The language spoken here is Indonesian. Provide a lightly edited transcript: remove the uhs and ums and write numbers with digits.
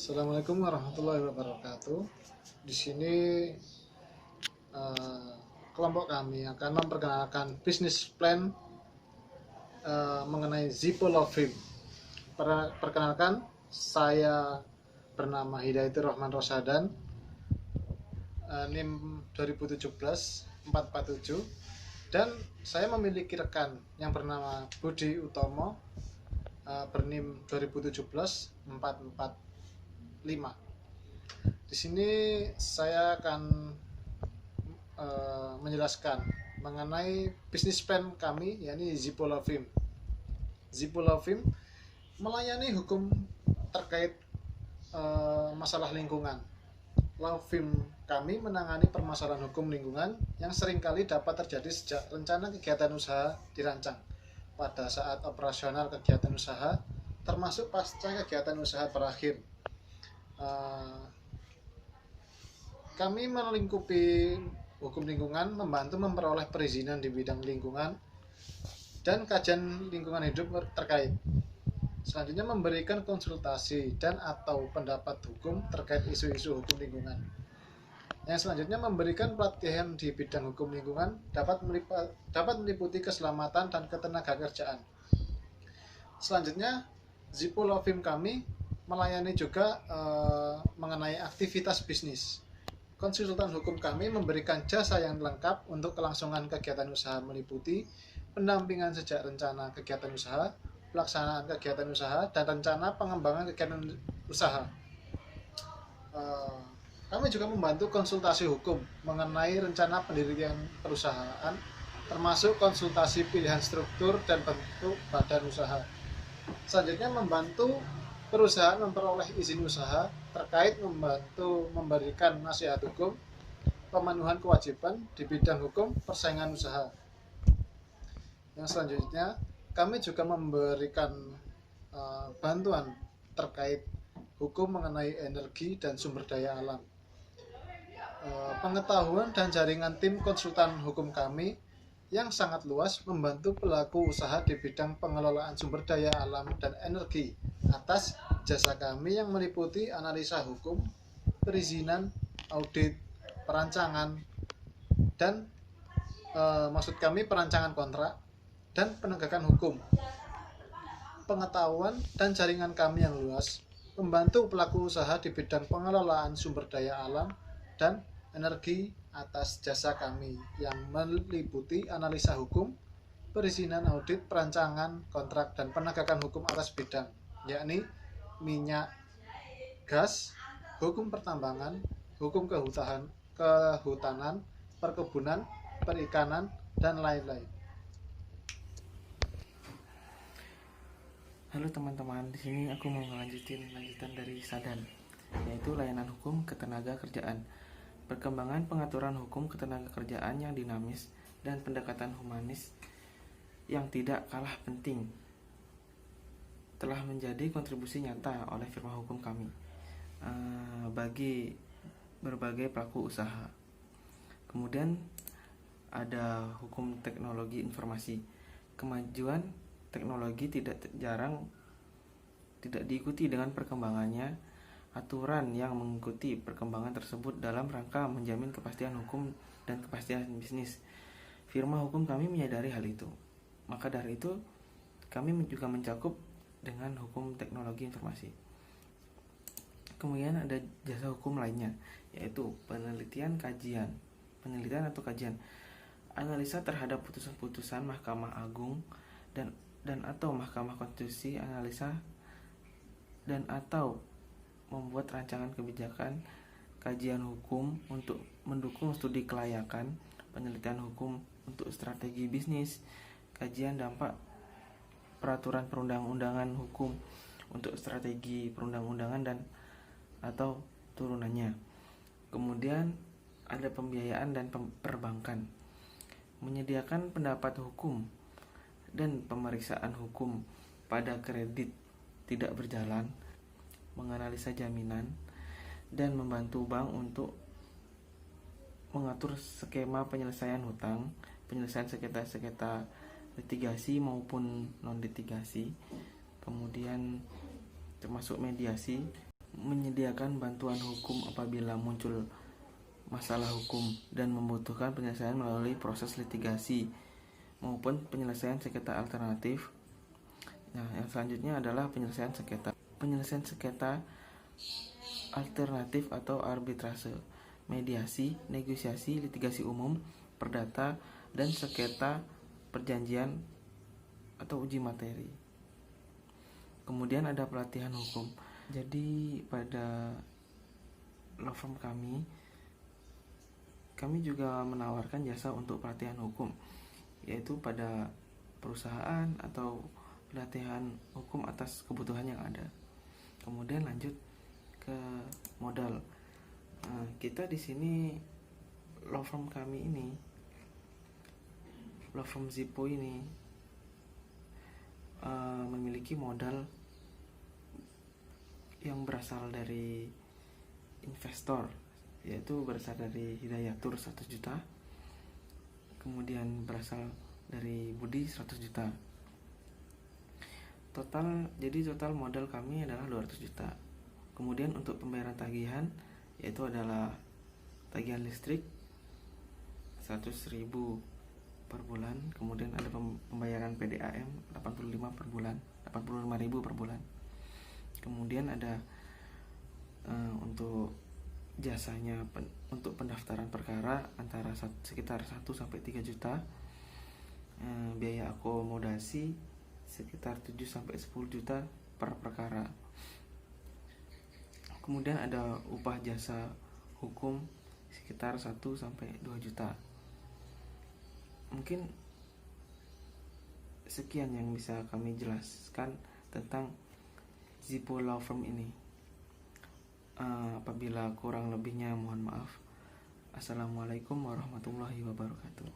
Assalamualaikum warahmatullahi wabarakatuh. Di sini eh, kelompok kami akan memperkenalkan bisnis plan mengenai Zippo Lovim. Perkenalkan, saya bernama Hidayatur Rahman Rosadan, NIM 2017 447, dan saya memiliki rekan yang bernama Budi Utomo, bernim 2017 445. Di sini saya akan menjelaskan mengenai bisnis plan kami, yakni Zippo Lovim. Zippo Lovim melayani hukum terkait masalah lingkungan. Lovim kami menangani permasalahan hukum lingkungan yang seringkali dapat terjadi sejak rencana kegiatan usaha dirancang pada saat operasional kegiatan usaha, termasuk pasca kegiatan usaha berakhir. Kami melingkupi hukum lingkungan, membantu memperoleh perizinan di bidang lingkungan dan kajian lingkungan hidup terkait. Selanjutnya memberikan konsultasi dan atau pendapat hukum terkait isu-isu hukum lingkungan. Yang selanjutnya memberikan pelatihan di bidang hukum lingkungan dapat meliputi keselamatan dan ketenagakerjaan. Selanjutnya, Zippo Lovim kami melayani juga mengenai aktivitas bisnis. Konsultan hukum kami memberikan jasa yang lengkap untuk kelangsungan kegiatan usaha, meliputi pendampingan sejak rencana kegiatan usaha, pelaksanaan kegiatan usaha, dan rencana pengembangan kegiatan usaha. Kami juga membantu konsultasi hukum mengenai rencana pendirian perusahaan, termasuk konsultasi pilihan struktur dan bentuk badan usaha. Selanjutnya membantu perusahaan memperoleh izin usaha, terkait membantu memberikan nasihat hukum, pemenuhan kewajiban di bidang hukum persaingan usaha. Yang selanjutnya, kami juga memberikan bantuan terkait hukum mengenai energi dan sumber daya alam. Pengetahuan dan jaringan tim konsultan hukum kami yang sangat luas membantu pelaku usaha di bidang pengelolaan sumber daya alam dan energi atas jasa kami yang meliputi analisa hukum, perizinan, audit, perancangan, dan maksud kami perancangan kontrak dan penegakan hukum. Pengetahuan dan jaringan kami yang luas membantu pelaku usaha di bidang pengelolaan sumber daya alam dan energi atas jasa kami yang meliputi analisa hukum, perizinan, audit, perancangan kontrak, dan penegakan hukum atas bidang, yakni minyak, gas, hukum pertambangan, hukum kehutanan, perkebunan, perikanan, dan lain-lain. Halo teman-teman, di sini aku mau lanjutan dari Sadan, yaitu layanan hukum ketenagakerjaan. Perkembangan pengaturan hukum ketenagakerjaan yang dinamis dan pendekatan humanis yang tidak kalah penting telah menjadi kontribusi nyata oleh firma hukum kami bagi berbagai pelaku usaha. Kemudian ada hukum teknologi informasi. Kemajuan teknologi tidak diikuti dengan perkembangannya aturan yang mengikuti perkembangan tersebut dalam rangka menjamin kepastian hukum dan kepastian bisnis. Firma hukum kami menyadari hal itu. Maka dari itu, kami juga mencakup dengan hukum teknologi informasi. Kemudian ada jasa hukum lainnya, yaitu penelitian atau kajian, analisa terhadap putusan-putusan Mahkamah Agung dan atau Mahkamah Konstitusi, analisa dan atau membuat rancangan kebijakan, kajian hukum untuk mendukung studi kelayakan, penelitian hukum untuk strategi bisnis, kajian dampak peraturan perundang-undangan hukum untuk strategi perundang-undangan dan atau turunannya. Kemudian ada pembiayaan dan perbankan, menyediakan pendapat hukum dan pemeriksaan hukum pada kredit tidak berjalan, menganalisa jaminan, dan membantu bank untuk mengatur skema penyelesaian hutang, penyelesaian sengketa litigasi maupun non litigasi, kemudian termasuk mediasi, menyediakan bantuan hukum apabila muncul masalah hukum dan membutuhkan penyelesaian melalui proses litigasi maupun penyelesaian sengketa alternatif. Nah, yang selanjutnya adalah penyelesaian sengketa. Penyelesaian sengketa alternatif atau arbitrase, mediasi, negosiasi, litigasi umum, perdata, dan sengketa perjanjian atau uji materi. Kemudian ada pelatihan hukum. Jadi pada law firm kami juga menawarkan jasa untuk pelatihan hukum, yaitu pada perusahaan atau pelatihan hukum atas kebutuhan yang ada. Kemudian lanjut ke modal. Nah, kita di sini law firm kami ini, law firm Zippo ini memiliki modal yang berasal dari investor, yaitu berasal dari Hidayatur 100 juta, kemudian berasal dari Budi 100 juta. Jadi total modal kami adalah 200 juta. Kemudian untuk pembayaran tagihan, yaitu adalah tagihan listrik 100.000 per bulan, kemudian ada pembayaran PDAM 85 per bulan, 85.000 per bulan. Kemudian ada untuk jasanya untuk pendaftaran perkara antara sekitar 1 sampai 3 juta. Biaya akomodasi sekitar 7 sampai 10 juta per perkara. Kemudian ada upah jasa hukum sekitar 1 sampai 2 juta. Mungkin sekian yang bisa kami jelaskan tentang Zippo Law Firm ini. Apabila kurang lebihnya mohon maaf. Assalamualaikum warahmatullahi wabarakatuh.